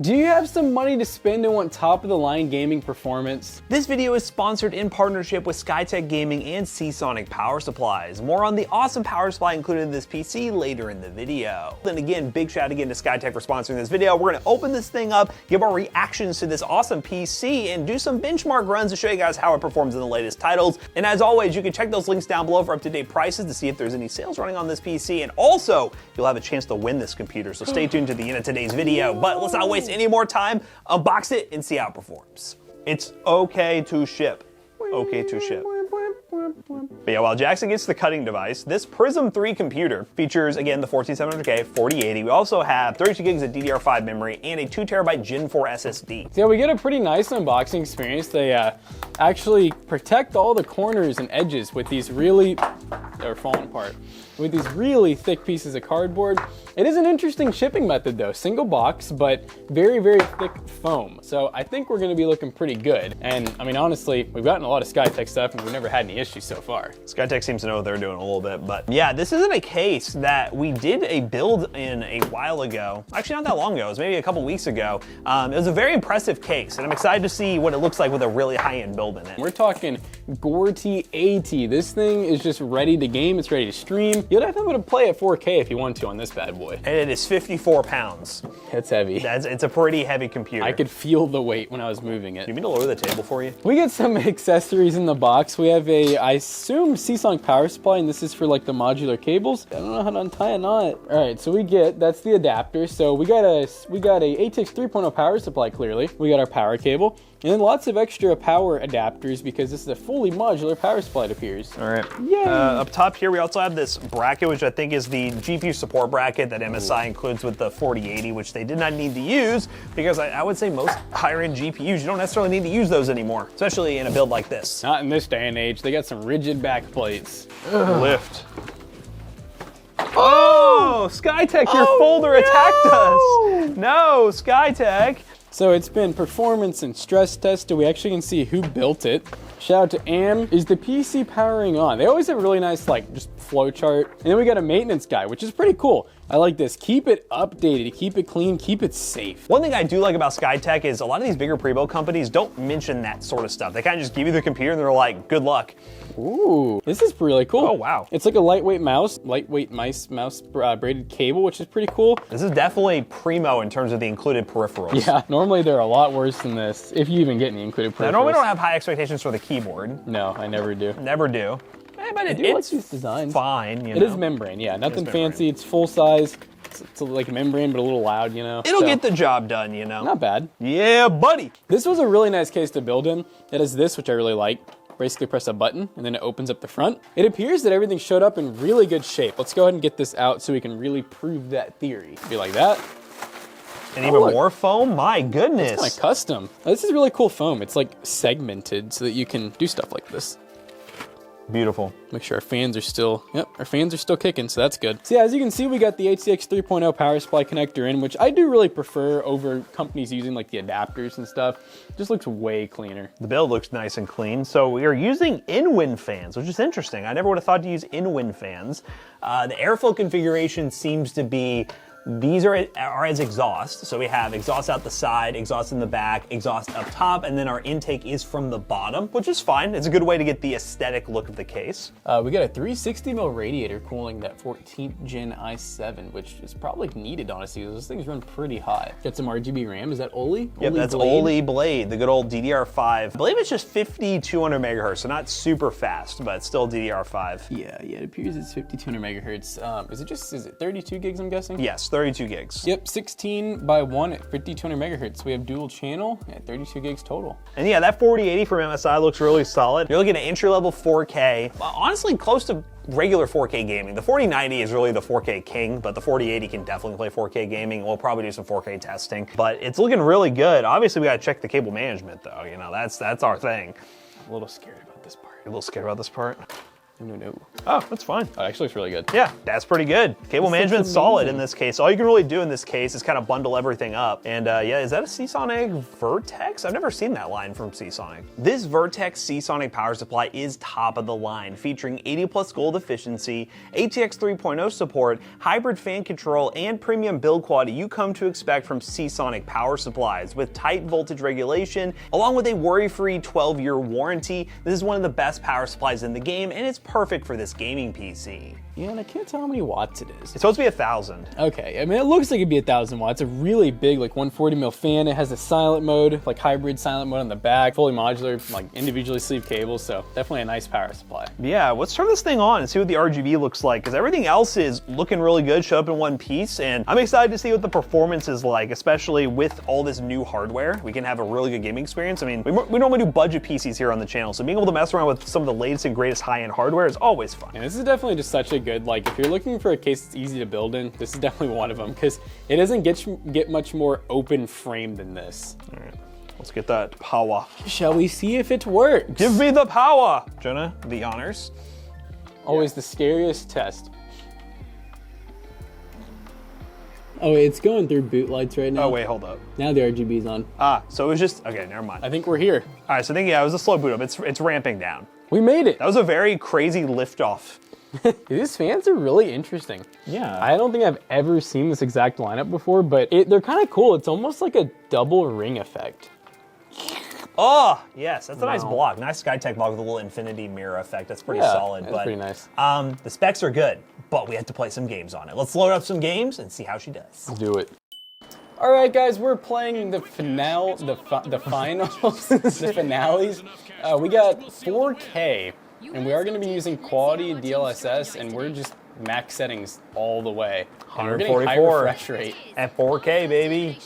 Do you have some money to spend and want top of the line gaming performance? This video is sponsored in partnership with Skytech Gaming and Seasonic Power Supplies. More on the awesome power supply included in this PC later in the video. Then again, big shout out again to Skytech for sponsoring this video. We're gonna open this thing up, give our reactions to this awesome PC, and do some benchmark runs to show you guys how it performs in the latest titles. And as always, you can check those links down below for up-to-date prices to see if there's any sales running on this PC. And also, you'll have a chance to win this computer, so stay tuned to the end of today's video. But let's not waste any more time, unbox it and see how it performs. It's okay to ship. Okay to ship. But yeah, while Jackson gets the cutting device, this Prism 3 computer features, again, the 14700K 4080. We also have 32 gigs of DDR5 memory and a 2TB Gen 4 SSD. So yeah, we get a pretty nice unboxing experience. They actually protect all the corners and edges with these really, they're falling apart, with these really thick pieces of cardboard. It is an interesting shipping method though, single box, but very, very thick foam. So I think we're gonna be looking pretty good. And I mean, honestly, we've gotten a lot of Skytech stuff and we've never had any issues so far. Skytech seems to know what they're doing a little bit, but yeah, this isn't a case that we did a build in a while ago. Actually, not that long ago, it was maybe a couple weeks ago. It was a very impressive case, and I'm excited to see what it looks like with a really high-end build in it. We're talking Gorty AT. This thing is just ready to game, it's ready to stream. You'll definitely be able to play at 4K if you want to on this bad boy. And it is 54 pounds. It's heavy. It's a pretty heavy computer. I could feel the weight when I was moving it. Do you mean to lower the table for you? We get some accessories in the box. We have a, I assume, Seasonic power supply, and this is for like the modular cables. I don't know how to untie a knot. All right, so we get, that's the adapter. So we got a RTX 3.0 power supply, clearly. We got our power cable, and then lots of extra power adapters because this is a fully modular power supply, it appears. All right. Yay. Up top here, we also have this bracket, which I think is the GPU support bracket that MSI includes with the 4080, which they did not need to use because I would say most higher-end GPUs, you don't necessarily need to use those anymore, especially in a build like this. Not in this day and age. They got some rigid back plates. Lift. Oh, Skytech, your folder attacked us. No, Skytech. So it's been performance and stress tested. We actually can see who built it. Shout out to Am. Is the PC powering on? They always have a really nice, like, just flow chart. And then we got a maintenance guide, which is pretty cool. I like this. Keep it updated, keep it clean, keep it safe. One thing I do like about Skytech is a lot of these bigger pre-built companies don't mention that sort of stuff. They kind of just give you the computer and they're like, good luck. Ooh, this is really cool. Oh, wow. It's like a lightweight mouse braided cable, which is pretty cool. This is definitely primo in terms of the included peripherals. Yeah, normally they're a lot worse than this, if you even get any included peripherals. I normally don't have high expectations for the keyboard. No, I never do. Never do. But it's these designs. Fine, you know. It is membrane, yeah, nothing fancy. It's full size. It's like a membrane, but a little loud, you know. It'll get the job done, you know. Not bad. Yeah, buddy. This was a really nice case to build in. It has this, which I really like. Basically press a button and then it opens up the front. It appears that everything showed up in really good shape. Let's go ahead and get this out so we can really prove that theory. Be like that. And even more foam? My goodness. It's kind of custom. This is really cool foam. It's like segmented so that you can do stuff like this. Beautiful. Make sure our fans are still, our fans are still kicking, so that's good. So yeah, as you can see, we got the RTX 3.0 power supply connector in, which I do really prefer over companies using like the adapters and stuff. It just looks way cleaner. The build looks nice and clean. So we are using in-wind fans, which is interesting. I never would have thought to use in-wind fans. The airflow configuration seems to be these are as exhaust. So we have exhaust out the side, exhaust in the back, exhaust up top, and then our intake is from the bottom, which is fine. It's a good way to get the aesthetic look of the case. We got a 360mm radiator cooling that 14th gen i7, which is probably needed, honestly, because those things run pretty hot. Got some RGB RAM. Is that Oli? Yep, that's Oli Blade, the good old DDR5. I believe it's just 5200 megahertz, so not super fast, but still DDR5. Yeah, it appears it's 5200 megahertz. Is it 32 gigs, I'm guessing? Yes, 32 gigs. Yep, 16 by 1 at 5200 megahertz. We have dual channel at 32 gigs total. And yeah, that 4080 from MSI looks really solid. You're looking at entry-level 4K, honestly close to regular 4K gaming. The 4090 is really the 4K king, but the 4080 can definitely play 4K gaming. We'll probably do some 4K testing, but it's looking really good. Obviously, we gotta check the cable management though. You know, that's our thing. I'm a little scared about this part. You're a little scared about this part? No. Oh, that's fine. Oh, it actually looks really good. Yeah, that's pretty good. Cable This management's looks solid amazing. in this case. All you can really do in this case is kind of bundle everything up. And yeah, is that a Seasonic Vertex? I've never seen that line from Seasonic. This Vertex Seasonic power supply is top of the line, featuring 80 plus gold efficiency, ATX 3.0 support, hybrid fan control, and premium build quality you come to expect from Seasonic power supplies. With tight voltage regulation, along with a worry-free 12-year warranty, this is one of the best power supplies in the game, and it's perfect for this gaming PC. Yeah, and I can't tell how many watts it is. It's supposed to be 1,000. Okay, I mean, it looks like it'd be 1,000 watts. It's a really big, like 140 mil fan. It has a silent mode, like hybrid silent mode on the back, fully modular, like individually sleeve cables. So definitely a nice power supply. Yeah, let's turn this thing on and see what the RGB looks like, because everything else is looking really good, show up in one piece, and I'm excited to see what the performance is like, especially with all this new hardware. We can have a really good gaming experience. I mean, we normally do budget PCs here on the channel, so being able to mess around with some of the latest and greatest high-end hardware is always fun. And this is definitely just such a good, like if you're looking for a case that's easy to build in, this is definitely one of them, because it doesn't get much more open frame than this. All right, let's get that power. Shall we see if it works? Give me the power! Jonah, the honors. Always the scariest test. Oh, wait, it's going through boot lights right now. Oh wait, hold up. Now the RGB's on. Ah, so it was just, okay, never mind. I think we're here. All right, so I think, yeah, it was a slow boot up. It's ramping down. We made it. That was a very crazy liftoff. These fans are really interesting. Yeah. I don't think I've ever seen this exact lineup before, but they're kind of cool. It's almost like a double ring effect. Oh, yes, that's a nice Wow. block. Nice SkyTech block with a little infinity mirror effect. That's pretty Yeah, solid. that's pretty nice. The specs are good, but we have to play some games on it. Let's load up some games and see how she does. Do it. All right, guys, we're playing the finale, the finals, the finales. We got 4K, and we are going to be using quality DLSS, and we're just max settings all the way. And we're getting high 144 refresh rate. at 4K, baby.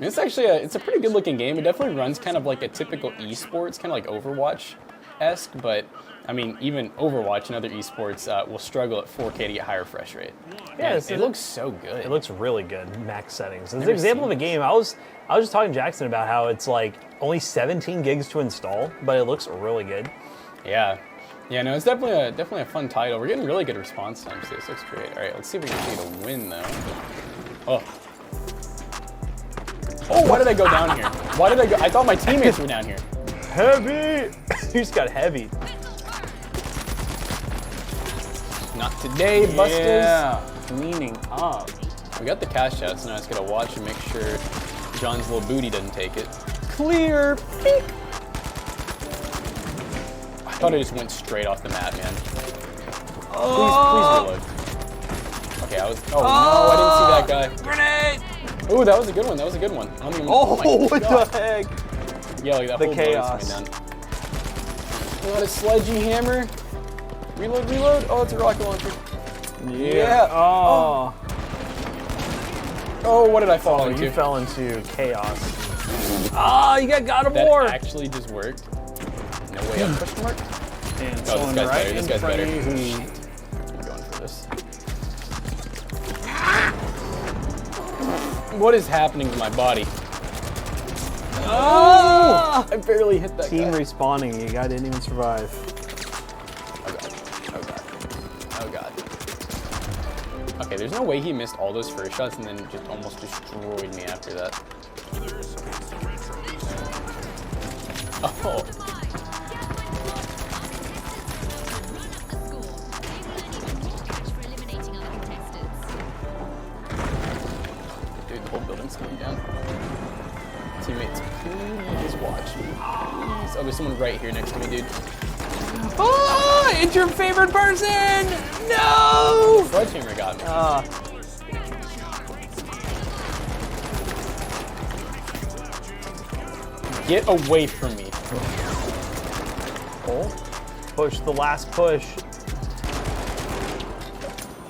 It's actually it's a pretty good looking game. It definitely runs kind of like a typical esports, kind of like Overwatch-esque, but I mean, even Overwatch and other esports will struggle at 4K to get higher refresh rate. Yeah, And it looks so good. It looks really good, max settings. As an Never example of seen a game, I was just talking to Jackson about how it's like only 17 gigs to install, but it looks really good. Yeah. Yeah, no, it's definitely a fun title. We're getting really good response times. So this looks great. All right, let's see if we can get a win though. Oh. Oh, why did I go down here? Why did I go? I thought my teammates were down here. Heavy! You just got heavy. Not today, Busters. Yeah, cleaning up. We got the cash out, so now I just gotta watch and make sure John's little booty doesn't take it. Clear. Beep. I thought I just went straight off the map, man. Please reload. Okay, I was. Oh no, I didn't see that guy. Grenade! Ooh, that was a good one. That was a good one. I don't even, Oh, my what God. the heck? Yeah, like that The whole chaos. bonus coming down. Got a sledgy hammer. Reload, reload. Oh, it's a rocket launcher. Yeah. Oh. Oh, what did I fall Oh, into? you fell into chaos. Ah, you got God of That War. actually just worked. No way up, question mark? And Oh, someone this guy's right better. This in guy's front better. of you. I'm going for this. What is happening to my body? Oh! I barely hit that Team guy. respawning. You guy didn't even survive. Oh god. Oh god. Oh god. Okay, there's no way he missed all those first shots and then just almost destroyed me after that. Oh. Dude, the whole building's going down. Teammates, please watch me. Please. Oh, there's someone right here next to me, dude. Oh, it's your favorite person! No! Sledgehammer got me. Get away from me. Oh, push the last push.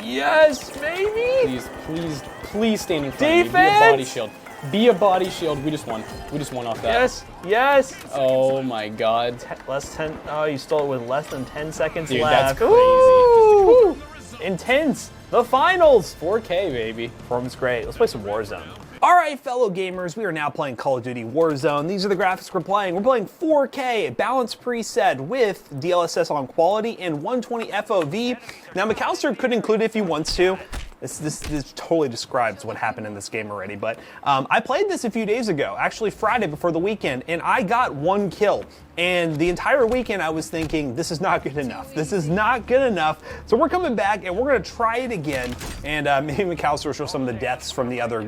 Yes, baby! Please, please, please stand in front of me. Be a Defense! body shield. Be a body shield. We just won. We just won off that. Yes, yes. Oh my god. Less 10. Oh, you stole it with less than 10 seconds Dude, left. that's crazy. Ooh. Intense. The finals. 4K, baby. Performance great. Let's play some Warzone. All right, fellow gamers, we are now playing Call of Duty Warzone. These are the graphics we're playing. We're playing 4K, balanced preset with DLSS on quality and 120 FOV. Now, McAllister could include it if he wants to. This totally describes what happened in this game already, but I played this a few days ago, actually Friday before the weekend, and I got 1 kill. And the entire weekend I was thinking, this is not good enough. This is not good enough. So we're coming back and we're gonna try it again. And maybe McAllister will show some of the deaths from the other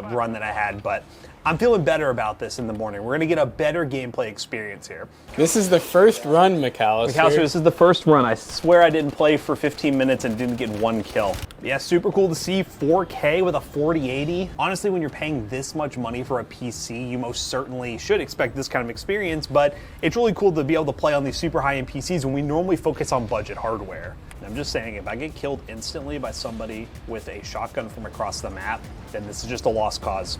run that I had, but I'm feeling better about this in the morning. We're gonna get a better gameplay experience here. This is the first run, McAllister. McAllister, this is the first run. I swear I didn't play for 15 minutes and didn't get 1 kill. Yeah, super cool to see 4K with a 4080. Honestly, when you're paying this much money for a PC, you most certainly should expect this kind of experience, but it's really cool to be able to play on these super high-end PCs when we normally focus on budget hardware. And I'm just saying, if I get killed instantly by somebody with a shotgun from across the map, then this is just a lost cause.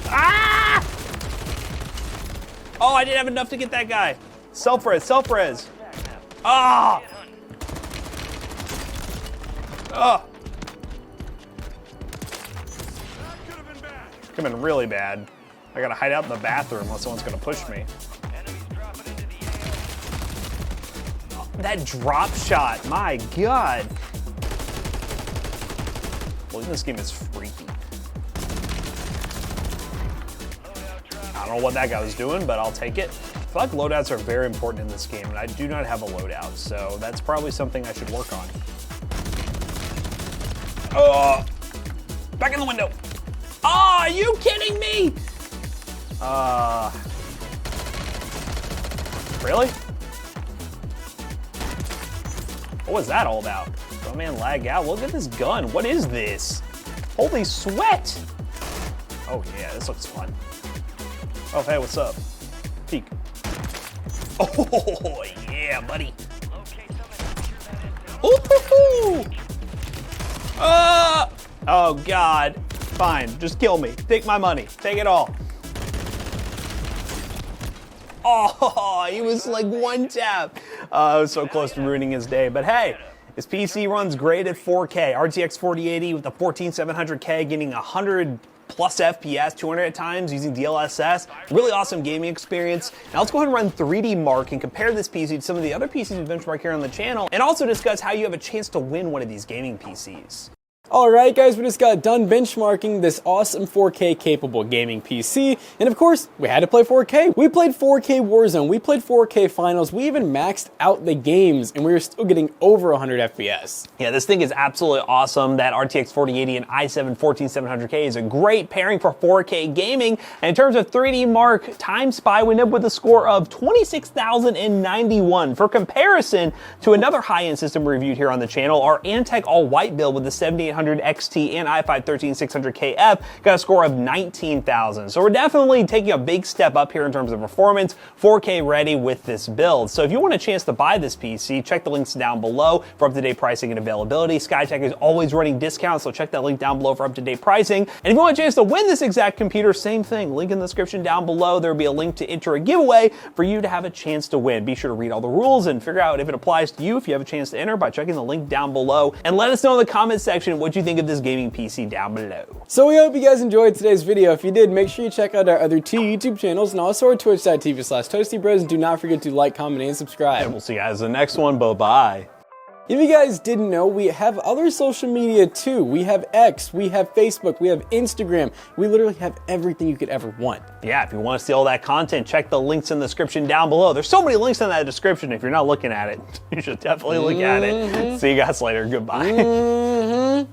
Ah! Oh, I didn't have enough to get that guy. Self-res, self-res. Ah! Oh. Could have been really bad. I gotta hide out in the bathroom unless someone's gonna push me. Oh, that drop shot, my God. Well, this game is freaky. I don't know what that guy was doing, but I'll take it. I feel like loadouts are very important in this game, and I do not have a loadout, so that's probably something I should work on. Oh! Back in the window! Oh, are you kidding me? Really? What was that all about? Oh man, lag out. Look at this gun. What is this? Holy sweat! Oh yeah, this looks fun. Oh, hey, what's up? Peek. Oh, yeah, buddy. Ooh-hoo-hoo! Oh, God. Fine, just kill me. Take my money. Take it all. Oh, he was like 1 tap. I was so close to ruining his day. But hey, his PC runs great at 4K. RTX 4080 with a 14700K getting 100 plus FPS, 200 at times using DLSS. Really awesome gaming experience. Now let's go ahead and run 3D Mark and compare this PC to some of the other PCs we benchmark here on the channel, and also discuss how you have a chance to win one of these gaming PCs. Alright guys, we just got done benchmarking this awesome 4K capable gaming PC, and of course, we had to play 4K. We played 4K Warzone, we played 4K Finals, we even maxed out the games, and we were still getting over 100 FPS. Yeah, this thing is absolutely awesome. That RTX 4080 and i7 14700K is a great pairing for 4K gaming, and in terms of 3D Mark Time Spy, we ended up with a score of 26,091. For comparison to another high-end system we reviewed here on the channel, our Antec all-white build with the 7800 XT and i5 13600KF got a score of 19,000. So we're definitely taking a big step up here in terms of performance, 4K ready with this build. So if you want a chance to buy this PC, check the links down below for up-to-date pricing and availability. Skytech is always running discounts, so check that link down below for up-to-date pricing. And if you want a chance to win this exact computer, same thing, link in the description down below. There'll be a link to enter a giveaway for you to have a chance to win. Be sure to read all the rules and figure out if it applies to you if you have a chance to enter by checking the link down below. And let us know in the comments section what you think of this gaming PC down below. So we hope you guys enjoyed today's video. If you did, make sure you check out our other 2 YouTube channels and also our twitch.tv/ToastyBros, and do not forget to like, comment, and subscribe. And we'll see you guys in the next one. Bye-bye. If you guys didn't know, we have other social media too. We have X, we have Facebook, we have Instagram. We literally have everything you could ever want. Yeah, if you want to see all that content, check the links in the description down below. There's so many links in that description. If you're not looking at it, you should definitely look at it. See you guys later. Goodbye.